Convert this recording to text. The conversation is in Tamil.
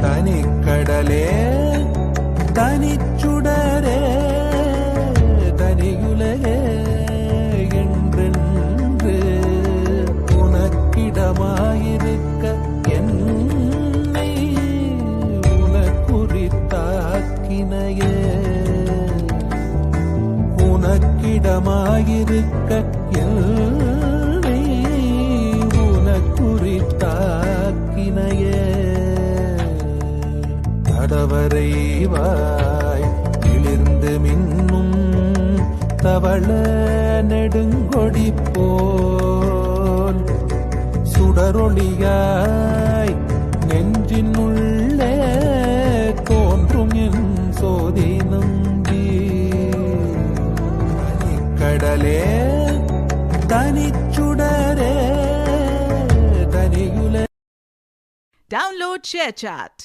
தனிக்கடலே தனிச்சுடரே தனியுலகே என்றென்று உனக்கிடமாயிருக்க என்னை உனக்குறித்தாக்கினையே உனக்கிடமாயிருக்க என்னை உனக்குறித்தாக்கினையே தடவரைவாய் இளிர்ந்து மின்னும் தவள நெடுங்கொடி போல் சுடரொளியாய் நெஞ்சினுள்ளே தோன்றும் என் சோதி நம்பி கடலே தனிச்சுடரே தனியுல. Download ShareChat.